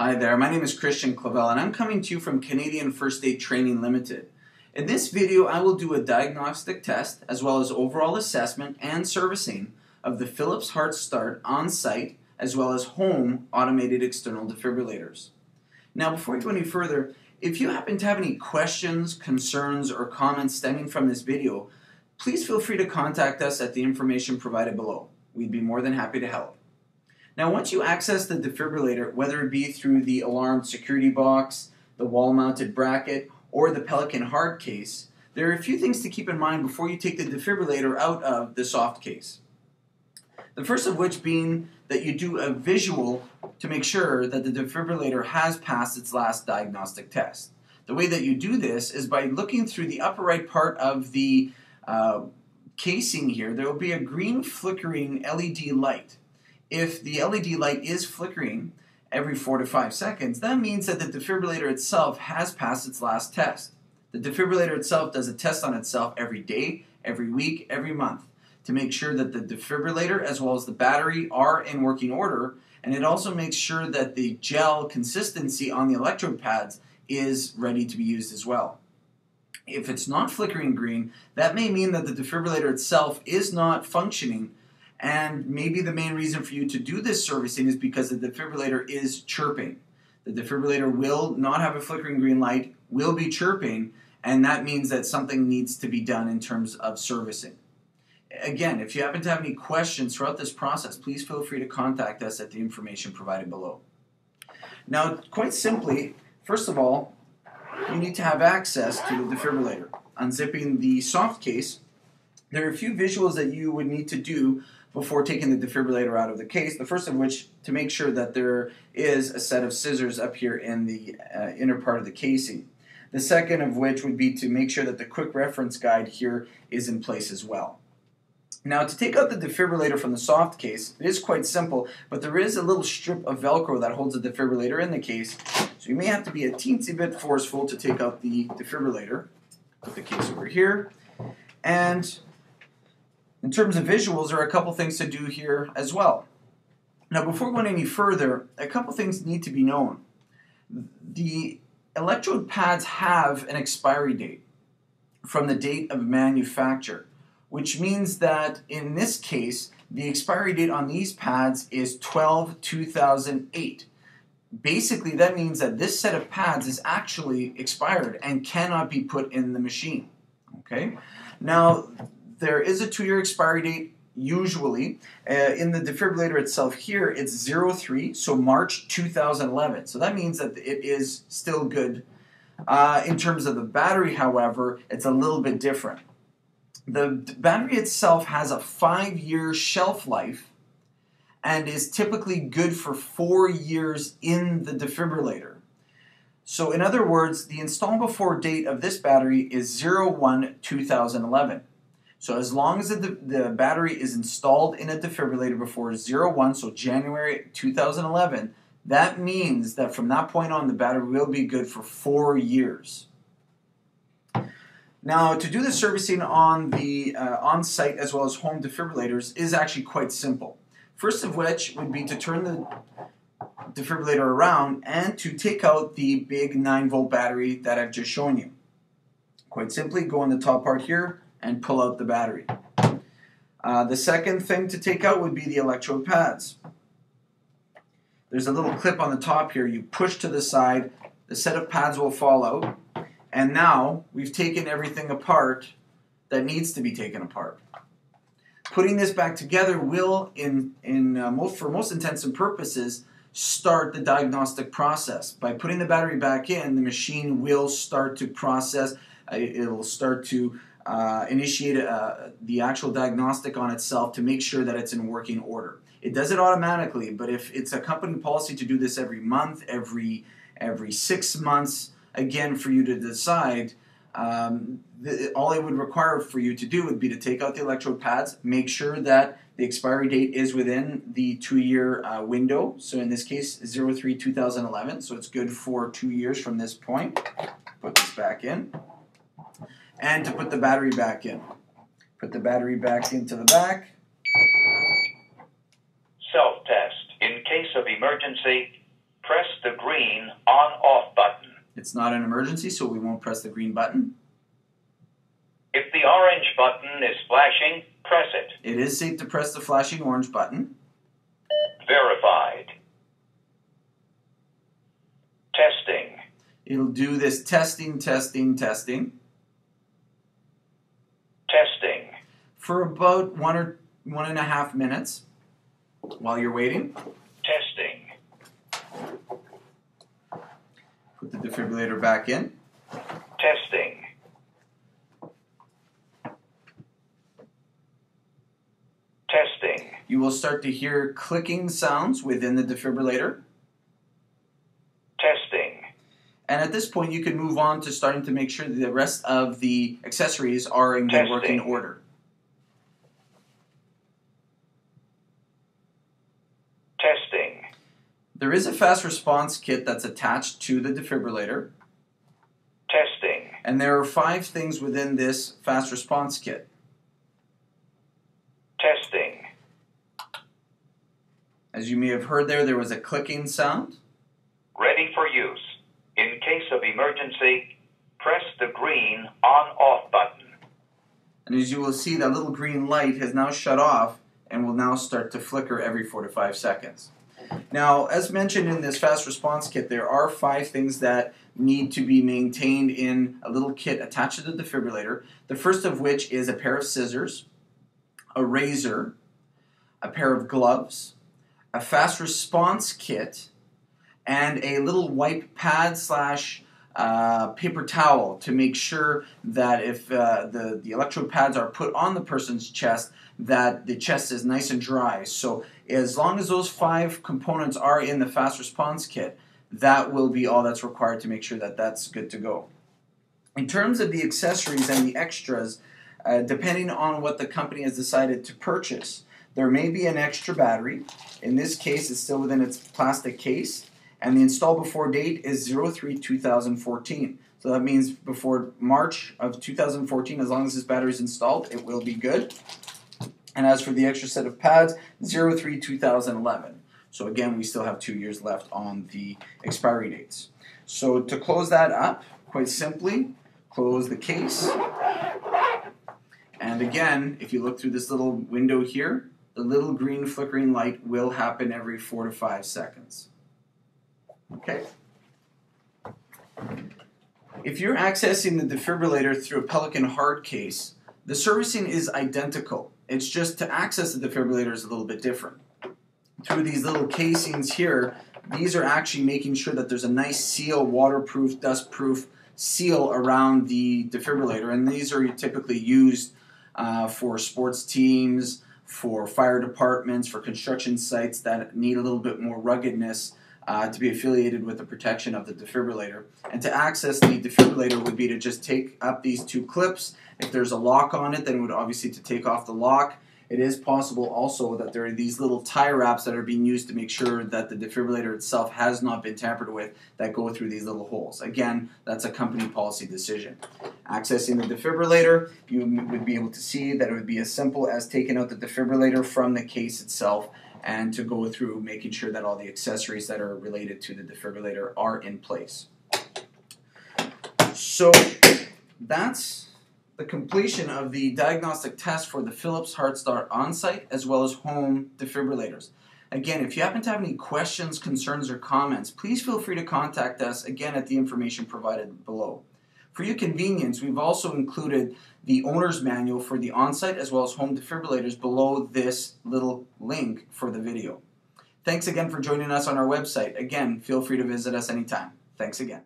Hi there, my name is Clavelle and I'm coming to you from Canadian First Aid Training Limited. In this video I will do a diagnostic test as well as overall assessment and servicing of the Philips OnSite OnSite as well as Home automated external defibrillators. Now before we go any further, if you happen to have any questions, concerns, or comments stemming from this video, please feel free to contact us at the information provided below. We'd be more than happy to help. Now once you access the defibrillator, whether it be through the alarm security box, the wall-mounted bracket, or the Pelican hard case, there are a few things to keep in mind before you take the defibrillator out of the soft case. The first of which being that you do a visual to make sure that the defibrillator has passed its last diagnostic test. The way that you do this is by looking through the upper right part of the casing here. There will be a green flickering LED light. If the LED light is flickering every 4 to 5 seconds, that means that the defibrillator itself has passed its last test. The defibrillator itself does a test on itself every day, every week, every month to make sure that the defibrillator as well as the battery are in working order, and it also makes sure that the gel consistency on the electrode pads is ready to be used as well. If it's not flickering green, that may mean that the defibrillator itself is not functioning, and maybe the main reason for you to do this servicing is because the defibrillator is chirping. The defibrillator will not have a flickering green light, will be chirping, and that means that something needs to be done in terms of servicing. Again, if you happen to have any questions throughout this process, please feel free to contact us at the information provided below. Now, quite simply, first of all, you need to have access to the defibrillator. Unzipping the soft case, there are a few visuals that you would need to do before taking the defibrillator out of the case. The first of which, to make sure that there is a set of scissors up here in the inner part of the casing. The second of which would be to make sure that the quick reference guide here is in place as well. Now to take out the defibrillator from the soft case, it is quite simple, but there is a little strip of Velcro that holds the defibrillator in the case, so you may have to be a teensy bit forceful to take out the defibrillator. Put the case over here, and in terms of visuals, there are a couple things to do here as well. Now before going any further, a couple things need to be known. The electrode pads have an expiry date from the date of manufacture, which means that in this case, the expiry date on these pads is 12/2008. Basically, that means that this set of pads is actually expired and cannot be put in the machine. Okay? Now, there is a 2-year expiry date usually. In the defibrillator itself here, it's 03, so March 2011. So that means that it is still good. In terms of the battery, however, it's a little bit different. The battery itself has a 5-year shelf life and is typically good for 4 years in the defibrillator. So in other words, the install before date of this battery is 01/2011. So as long as the battery is installed in a defibrillator before 01, so January 2011, that means that from that point on the battery will be good for 4 years. Now, to do the servicing on the on-site as well as home defibrillators is actually quite simple. First of which would be to turn the defibrillator around and to take out the big 9-volt battery that I've just shown you. Quite simply, go on the top part here and pull out the battery. The second thing to take out would be the electrode pads. There's a little clip on the top here. You push to the side, the set of pads will fall out. And now we've taken everything apart that needs to be taken apart. Putting this back together will, for most intents and purposes, start the diagnostic process. By putting the battery back in, the machine will start to process. It will start to initiate the actual diagnostic on itself to make sure that it's in working order. It does it automatically, but if it's a company policy to do this every month, every 6 months, again, for you to decide, all it would require for you to do would be to take out the electrode pads, make sure that the expiry date is within the 2-year window. So in this case, 03/2011, so it's good for 2 years from this point. Put this back in. And to put the battery back in. Put the battery back into the back. Self-test. In case of emergency, press the green on-off button. It's not an emergency, so we won't press the green button. If the orange button is flashing, press it. It is safe to press the flashing orange button. Verified. Testing. It'll do this testing for about 1 or 1.5 minutes while you're waiting. Testing. Put the defibrillator back in. Testing. Testing. You will start to hear clicking sounds within the defibrillator. Testing. And at this point, you can move on to starting to make sure that the rest of the accessories are in good working order. Testing. There is a fast response kit that's attached to the defibrillator. Testing. And there are 5 things within this fast response kit. Testing. As you may have heard there was a clicking sound. Ready for use. In case of emergency, press the green on-off button. And as you will see, that little green light has now shut off and will now start to flicker every 4 to 5 seconds. Now, as mentioned in this fast response kit, there are 5 things that need to be maintained in a little kit attached to the defibrillator. The first of which is a pair of scissors, a razor, a pair of gloves, a fast response kit, and a little wipe pad / paper towel to make sure that if the electrode pads are put on the person's chest, that the chest is nice and dry. So as long as those 5 components are in the fast response kit, that will be all that's required to make sure that that's good to go. In terms of the accessories and the extras, depending on what the company has decided to purchase, there may be an extra battery. In this case, it's still within its plastic case. And the install before date is 03/2014. So that means before March of 2014, as long as this battery is installed, it will be good. And as for the extra set of pads, 03/2011. So again, we still have 2 years left on the expiry dates. So to close that up, quite simply, close the case. And again, if you look through this little window here, the little green flickering light will happen every 4 to 5 seconds. Okay. If you're accessing the defibrillator through a Pelican hard case, the servicing is identical. It's just to access the defibrillator is a little bit different. Through these little casings here, these are actually making sure that there's a nice seal, waterproof, dustproof seal around the defibrillator, and these are typically used for sports teams, for fire departments, for construction sites that need a little bit more ruggedness to be affiliated with the protection of the defibrillator. And to access the defibrillator would be to just take up these 2 clips. If there's a lock on it, then it would obviously to take off the lock. It is possible also that there are these little tie wraps that are being used to make sure that the defibrillator itself has not been tampered with that go through these little holes. Again, that's a company policy decision. Accessing the defibrillator, you would be able to see that it would be as simple as taking out the defibrillator from the case itself and to go through making sure that all the accessories that are related to the defibrillator are in place. So that's the completion of the diagnostic test for the Philips HeartStart OnSite as well as home defibrillators. Again, if you happen to have any questions, concerns, or comments, please feel free to contact us again at the information provided below. For your convenience, we've also included the owner's manual for the on-site as well as home defibrillators below this little link for the video. Thanks again for joining us on our website. Again, feel free to visit us anytime. Thanks again.